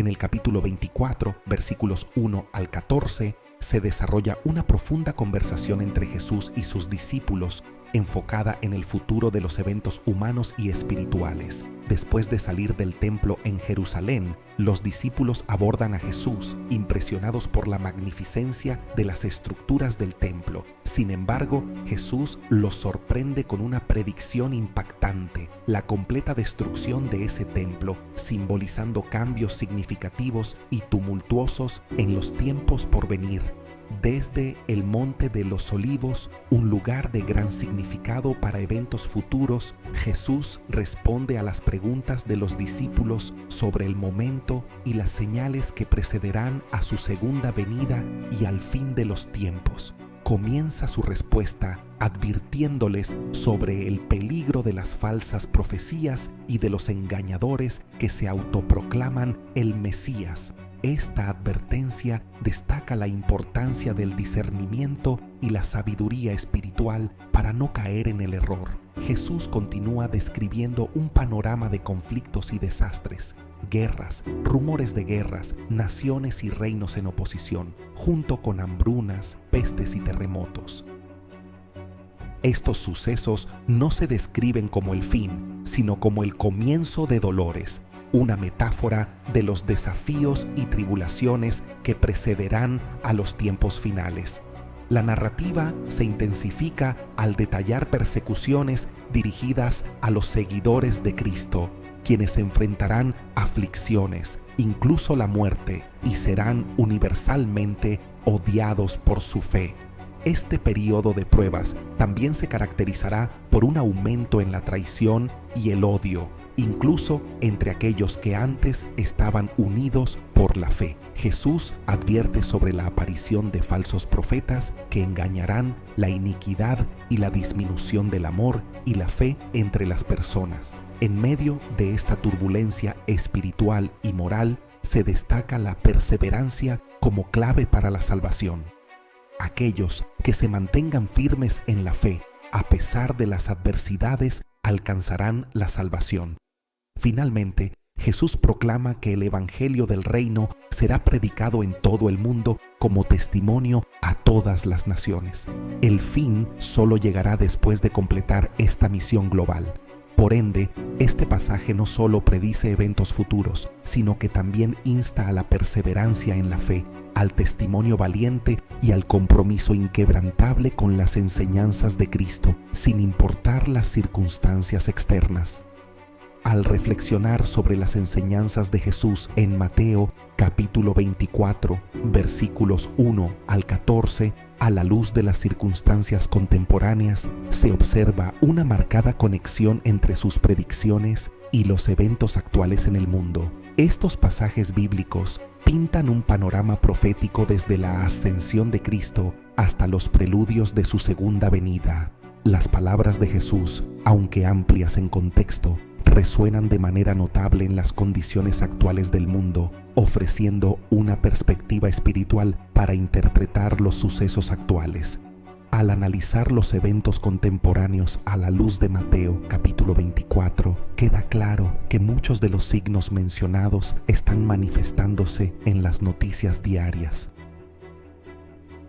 En el capítulo 24, versículos 1 al 14, se desarrolla una profunda conversación entre Jesús y sus discípulos, enfocada en el futuro de los eventos humanos y espirituales. Después de salir del templo en Jerusalén, los discípulos abordan a Jesús, impresionados por la magnificencia de las estructuras del templo. Sin embargo, Jesús los sorprende con una predicción impactante: la completa destrucción de ese templo, simbolizando cambios significativos y tumultuosos en los tiempos por venir. Desde el Monte de los Olivos, un lugar de gran significado para eventos futuros, Jesús responde a las preguntas de los discípulos sobre el momento y las señales que precederán a su segunda venida y al fin de los tiempos. Comienza su respuesta advirtiéndoles sobre el peligro de las falsas profecías y de los engañadores que se autoproclaman el Mesías. Esta advertencia destaca la importancia del discernimiento y la sabiduría espiritual para no caer en el error. Jesús continúa describiendo un panorama de conflictos y desastres, guerras, rumores de guerras, naciones y reinos en oposición, junto con hambrunas, pestes y terremotos. Estos sucesos no se describen como el fin, sino como el comienzo de dolores, una metáfora de los desafíos y tribulaciones que precederán a los tiempos finales. La narrativa se intensifica al detallar persecuciones dirigidas a los seguidores de Cristo, quienes enfrentarán aflicciones, incluso la muerte, y serán universalmente odiados por su fe. Este periodo de pruebas también se caracterizará por un aumento en la traición y el odio, incluso entre aquellos que antes estaban unidos por la fe. Jesús advierte sobre la aparición de falsos profetas que engañarán la iniquidad y la disminución del amor y la fe entre las personas. En medio de esta turbulencia espiritual y moral, se destaca la perseverancia como clave para la salvación. Aquellos que se mantengan firmes en la fe, a pesar de las adversidades, alcanzarán la salvación. Finalmente, Jesús proclama que el Evangelio del Reino será predicado en todo el mundo como testimonio a todas las naciones. El fin solo llegará después de completar esta misión global. Por ende, este pasaje no solo predice eventos futuros, sino que también insta a la perseverancia en la fe, al testimonio valiente y al compromiso inquebrantable con las enseñanzas de Cristo, sin importar las circunstancias externas. Al reflexionar sobre las enseñanzas de Jesús en Mateo capítulo 24, versículos 1 al 14, a la luz de las circunstancias contemporáneas, se observa una marcada conexión entre sus predicciones y los eventos actuales en el mundo. Estos pasajes bíblicos pintan un panorama profético desde la ascensión de Cristo hasta los preludios de su segunda venida. Las palabras de Jesús, aunque amplias en contexto, resuenan de manera notable en las condiciones actuales del mundo, ofreciendo una perspectiva espiritual para interpretar los sucesos actuales. Al analizar los eventos contemporáneos a la luz de Mateo capítulo 24, queda claro que muchos de los signos mencionados están manifestándose en las noticias diarias.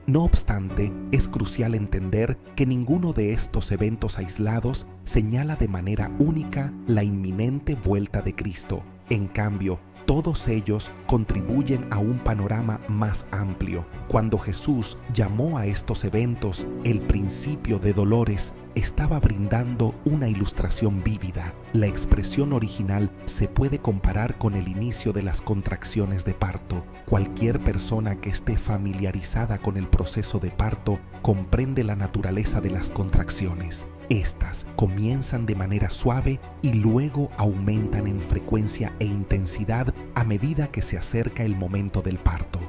No obstante, es crucial entender que ninguno de estos eventos aislados señala de manera única la inminente vuelta de Cristo. En cambio, todos ellos contribuyen a un panorama más amplio. Cuando Jesús llamó a estos eventos el principio de dolores, estaba brindando una ilustración vívida. La expresión original se puede comparar con el inicio de las contracciones de parto. Cualquier persona que esté familiarizada con el proceso de parto comprende la naturaleza de las contracciones. Estas comienzan de manera suave y luego aumentan en frecuencia e intensidad a medida que se acerca el momento del parto.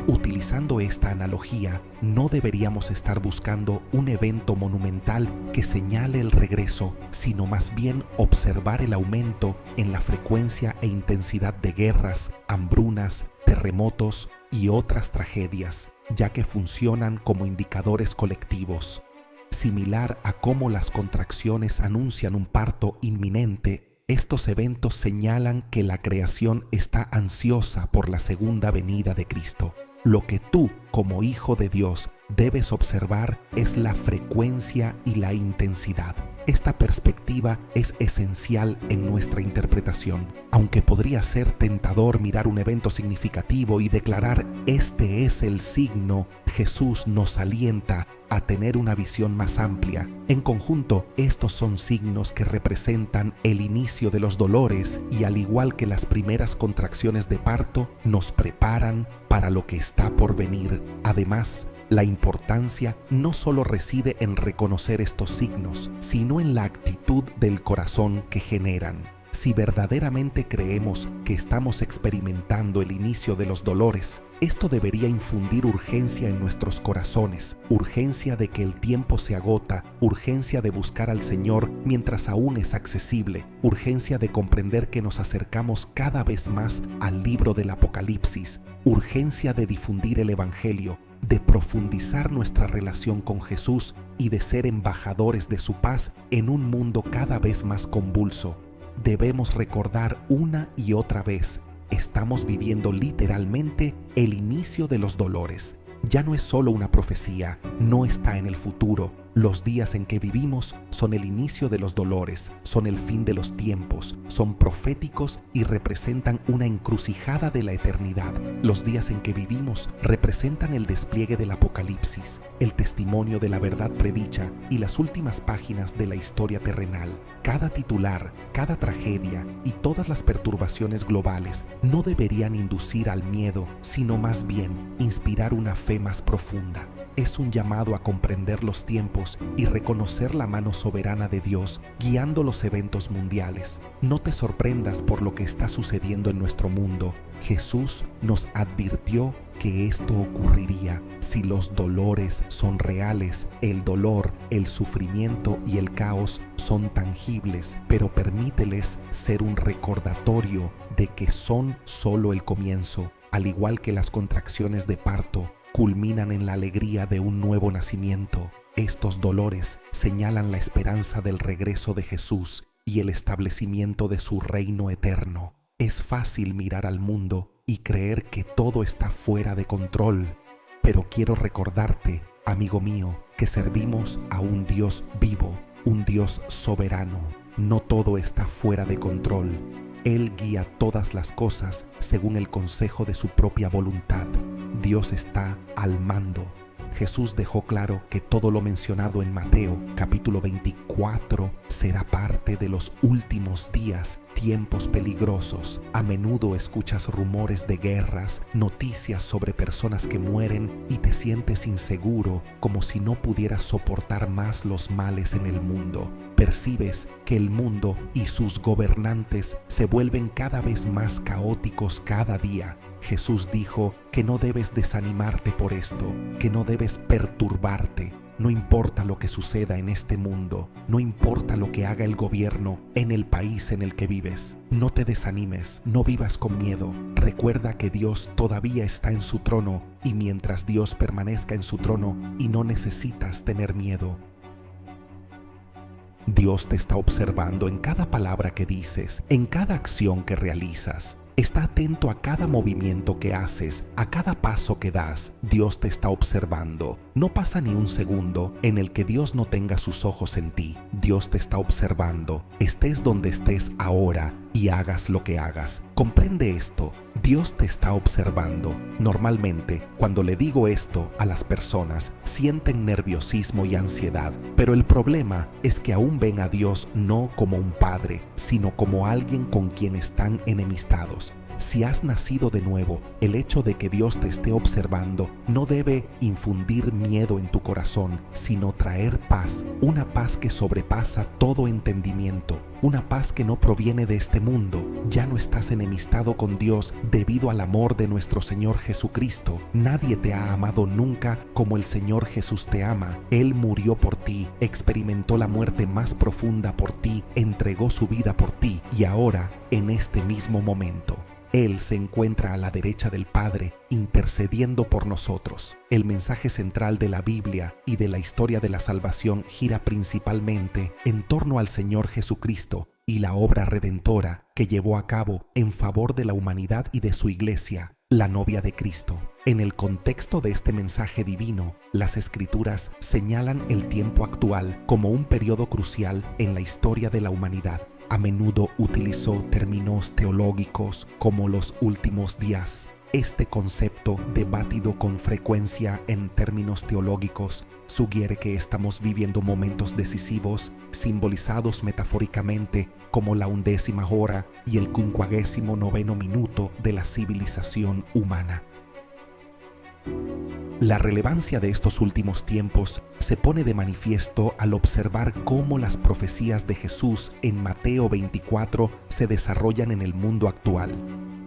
Utilizando esta analogía, no deberíamos estar buscando un evento monumental que señale el regreso, sino más bien observar el aumento en la frecuencia e intensidad de guerras, hambrunas, terremotos y otras tragedias, ya que funcionan como indicadores colectivos. Similar a cómo las contracciones anuncian un parto inminente, Estos eventos señalan que la creación está ansiosa por la segunda venida de Cristo. Lo que tú, como hijo de Dios, debes observar es la frecuencia y la intensidad. Esta perspectiva es esencial en nuestra interpretación. Aunque podría ser tentador mirar un evento significativo y declarar "este es el signo", Jesús nos alienta a tener una visión más amplia. En conjunto, estos son signos que representan el inicio de los dolores y, al igual que las primeras contracciones de parto, nos preparan para lo que está por venir. Además, la importancia no solo reside en reconocer estos signos, sino en la actitud del corazón que generan. Si verdaderamente creemos que estamos experimentando el inicio de los dolores, esto debería infundir urgencia en nuestros corazones, urgencia de que el tiempo se agota, urgencia de buscar al Señor mientras aún es accesible, urgencia de comprender que nos acercamos cada vez más al libro del Apocalipsis, urgencia de difundir el Evangelio, de profundizar nuestra relación con Jesús y de ser embajadores de su paz en un mundo cada vez más convulso. Debemos recordar una y otra vez, estamos viviendo literalmente el inicio de los dolores. Ya no es solo una profecía, no está en el futuro. Los días en que vivimos son el inicio de los dolores, son el fin de los tiempos, son proféticos y representan una encrucijada de la eternidad. Los días en que vivimos representan el despliegue del Apocalipsis, el testimonio de la verdad predicha y las últimas páginas de la historia terrenal. Cada titular, cada tragedia y todas las perturbaciones globales no deberían inducir al miedo, sino más bien inspirar una fe más profunda. Es un llamado a comprender los tiempos y reconocer la mano soberana de Dios guiando los eventos mundiales. No te sorprendas por lo que está sucediendo en nuestro mundo. Jesús nos advirtió que esto ocurriría. Si los dolores son reales, el dolor, el sufrimiento y el caos son tangibles, pero permíteles ser un recordatorio de que son solo el comienzo. Al igual que las contracciones de parto, culminan en la alegría de un nuevo nacimiento. Estos dolores señalan la esperanza del regreso de Jesús y el establecimiento de su reino eterno. Es fácil mirar al mundo y creer que todo está fuera de control, pero quiero recordarte, amigo mío, que servimos a un Dios vivo, un Dios soberano. No todo está fuera de control. Él guía todas las cosas según el consejo de su propia voluntad. Dios está al mando. Jesús dejó claro que todo lo mencionado en Mateo capítulo 24 será parte de los últimos días, tiempos peligrosos. A menudo escuchas rumores de guerras, noticias sobre personas que mueren y te sientes inseguro, como si no pudieras soportar más los males en el mundo. Percibes que el mundo y sus gobernantes se vuelven cada vez más caóticos cada día. Jesús dijo que no debes desanimarte por esto, que no debes perturbarte. No importa lo que suceda en este mundo, no importa lo que haga el gobierno en el país en el que vives. No te desanimes, no vivas con miedo. Recuerda que Dios todavía está en su trono y mientras Dios permanezca en su trono y no necesitas tener miedo. Dios te está observando en cada palabra que dices, en cada acción que realizas. Está atento a cada movimiento que haces, a cada paso que das. Dios te está observando. No pasa ni un segundo en el que Dios no tenga sus ojos en ti. Dios te está observando. Estés donde estés ahora y hagas lo que hagas. Comprende esto. Dios te está observando. Normalmente, cuando le digo esto a las personas, sienten nerviosismo y ansiedad, pero el problema es que aún ven a Dios no como un padre, sino como alguien con quien están enemistados. Si has nacido de nuevo, el hecho de que Dios te esté observando no debe infundir miedo en tu corazón, sino traer paz, una paz que sobrepasa todo entendimiento, una paz que no proviene de este mundo. Ya no estás enemistado con Dios debido al amor de nuestro Señor Jesucristo. Nadie te ha amado nunca como el Señor Jesús te ama. Él murió por ti, experimentó la muerte más profunda por ti, entregó su vida por ti y ahora, en este mismo momento, Él se encuentra a la derecha del Padre, intercediendo por nosotros. El mensaje central de la Biblia y de la historia de la salvación gira principalmente en torno al Señor Jesucristo, y la obra redentora que llevó a cabo en favor de la humanidad y de su iglesia, la novia de Cristo. En el contexto de este mensaje divino, las Escrituras señalan el tiempo actual como un periodo crucial en la historia de la humanidad. A menudo utilizó términos teológicos como los últimos días. Este concepto, debatido con frecuencia en términos teológicos, sugiere que estamos viviendo momentos decisivos, simbolizados metafóricamente como la 1ª hora y el 59º minuto de la civilización humana. La relevancia de estos últimos tiempos se pone de manifiesto al observar cómo las profecías de Jesús en Mateo 24 se desarrollan en el mundo actual.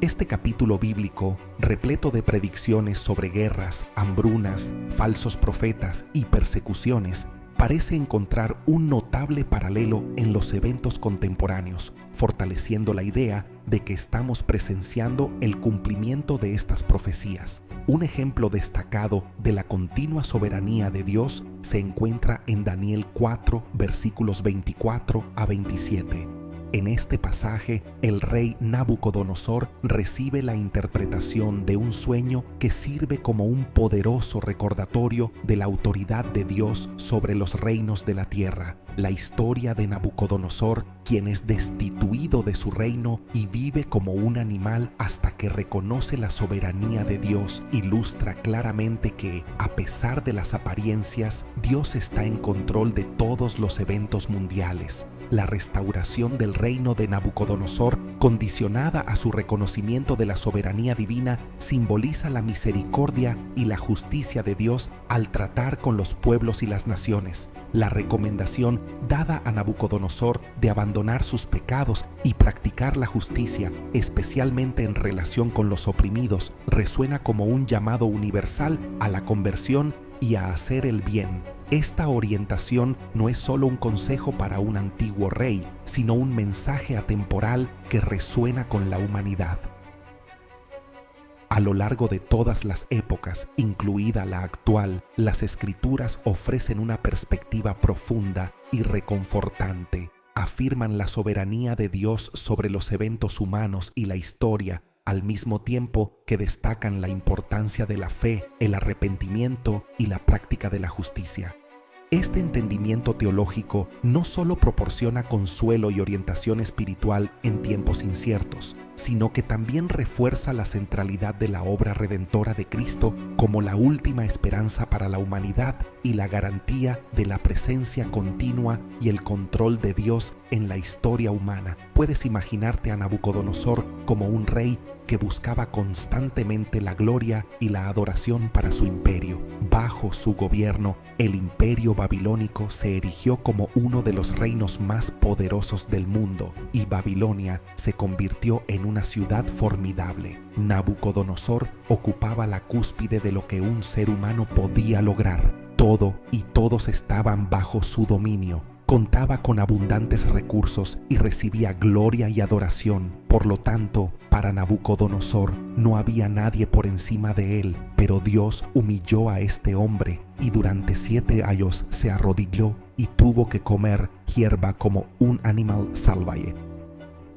Este capítulo bíblico, repleto de predicciones sobre guerras, hambrunas, falsos profetas y persecuciones, parece encontrar un notable paralelo en los eventos contemporáneos, fortaleciendo la idea de que estamos presenciando el cumplimiento de estas profecías. Un ejemplo destacado de la continua soberanía de Dios se encuentra en Daniel 4, versículos 24 a 27. En este pasaje, el rey Nabucodonosor recibe la interpretación de un sueño que sirve como un poderoso recordatorio de la autoridad de Dios sobre los reinos de la tierra. La historia de Nabucodonosor, quien es destituido de su reino y vive como un animal hasta que reconoce la soberanía de Dios, ilustra claramente que, a pesar de las apariencias, Dios está en control de todos los eventos mundiales. La restauración del reino de Nabucodonosor, condicionada a su reconocimiento de la soberanía divina, simboliza la misericordia y la justicia de Dios al tratar con los pueblos y las naciones. La recomendación dada a Nabucodonosor de abandonar sus pecados y practicar la justicia, especialmente en relación con los oprimidos, resuena como un llamado universal a la conversión y a hacer el bien. Esta orientación no es solo un consejo para un antiguo rey, sino un mensaje atemporal que resuena con la humanidad. A lo largo de todas las épocas, incluida la actual, las Escrituras ofrecen una perspectiva profunda y reconfortante. Afirman la soberanía de Dios sobre los eventos humanos y la historia, al mismo tiempo que destacan la importancia de la fe, el arrepentimiento y la práctica de la justicia. Este entendimiento teológico no solo proporciona consuelo y orientación espiritual en tiempos inciertos, sino que también refuerza la centralidad de la obra redentora de Cristo como la última esperanza para la humanidad y la garantía de la presencia continua y el control de Dios en la historia humana. Puedes imaginarte a Nabucodonosor como un rey que buscaba constantemente la gloria y la adoración para su imperio. Bajo su gobierno, el imperio babilónico se erigió como uno de los reinos más poderosos del mundo, y Babilonia se convirtió en una ciudad formidable. Nabucodonosor ocupaba la cúspide de lo que un ser humano podía lograr. Todo y todos estaban bajo su dominio. Contaba con abundantes recursos y recibía gloria y adoración. Por lo tanto, para Nabucodonosor no había nadie por encima de él, pero Dios humilló a este hombre y durante 7 años se arrodilló y tuvo que comer hierba como un animal salvaje.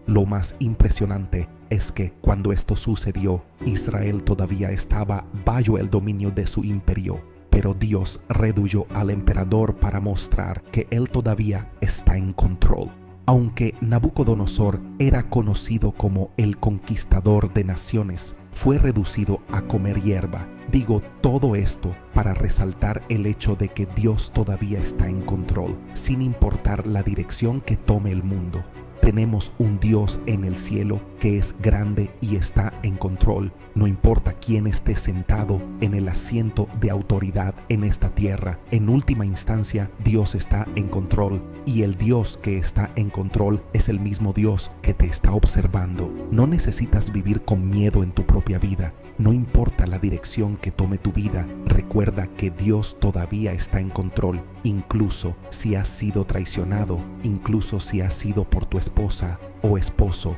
Lo más impresionante es que cuando esto sucedió, Israel todavía estaba bajo el dominio de su imperio. Pero Dios redujo al emperador para mostrar que él todavía está en control. Aunque Nabucodonosor era conocido como el conquistador de naciones, fue reducido a comer hierba. Digo todo esto para resaltar el hecho de que Dios todavía está en control, sin importar la dirección que tome el mundo. Tenemos un Dios en el cielo que es grande y está en control. No importa quién esté sentado en el asiento de autoridad en esta tierra. En última instancia, Dios está en control. Y el Dios que está en control es el mismo Dios que te está observando. No necesitas vivir con miedo en tu propia vida. No importa la dirección que tome tu vida, recuerda que Dios todavía está en control, incluso si has sido traicionado, incluso si has sido por tu esposa o esposo.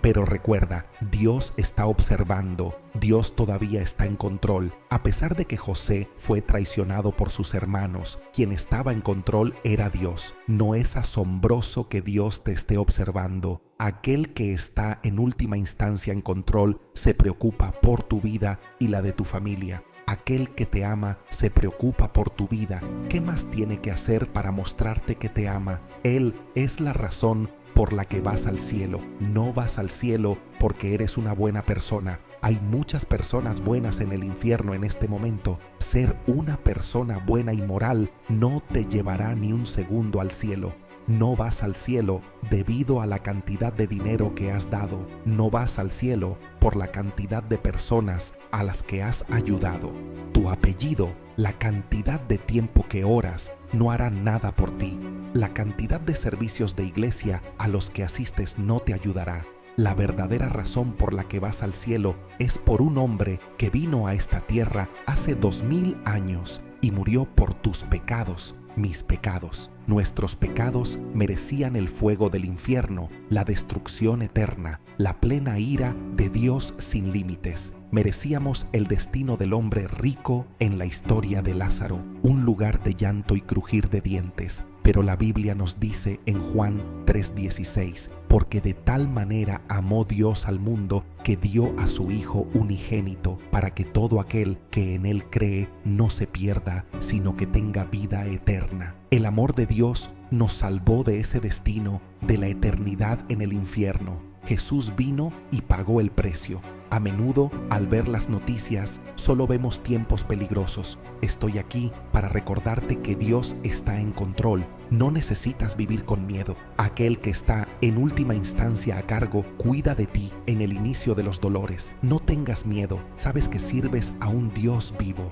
Pero recuerda, Dios está observando, Dios todavía está en control. A pesar de que José fue traicionado por sus hermanos, quien estaba en control era Dios. No es asombroso que Dios te esté observando. Aquel que está en última instancia en control se preocupa por tu vida y la de tu familia. Aquel que te ama se preocupa por tu vida. ¿Qué más tiene que hacer para mostrarte que te ama? Él es la razón por la que vas al cielo. No vas al cielo porque eres una buena persona. Hay muchas personas buenas en el infierno en este momento. Ser una persona buena y moral no te llevará ni un segundo al cielo. No vas al cielo debido a la cantidad de dinero que has dado. No vas al cielo por la cantidad de personas a las que has ayudado. Tu apellido, la cantidad de tiempo que oras, no hará nada por ti. La cantidad de servicios de iglesia a los que asistes no te ayudará. La verdadera razón por la que vas al cielo es por un hombre que vino a esta tierra hace 2000 años y murió por tus pecados, mis pecados. Nuestros pecados merecían el fuego del infierno, la destrucción eterna, la plena ira de Dios sin límites. Merecíamos el destino del hombre rico en la historia de Lázaro, un lugar de llanto y crujir de dientes. Pero la Biblia nos dice en Juan 3:16, porque de tal manera amó Dios al mundo que dio a su Hijo unigénito, para que todo aquel que en Él cree no se pierda, sino que tenga vida eterna. El amor de Dios nos salvó de ese destino, de la eternidad en el infierno. Jesús vino y pagó el precio. A menudo, al ver las noticias, solo vemos tiempos peligrosos. Estoy aquí para recordarte que Dios está en control. No necesitas vivir con miedo. Aquel que está en última instancia a cargo cuida de ti en el inicio de los dolores. No tengas miedo. Sabes que sirves a un Dios vivo.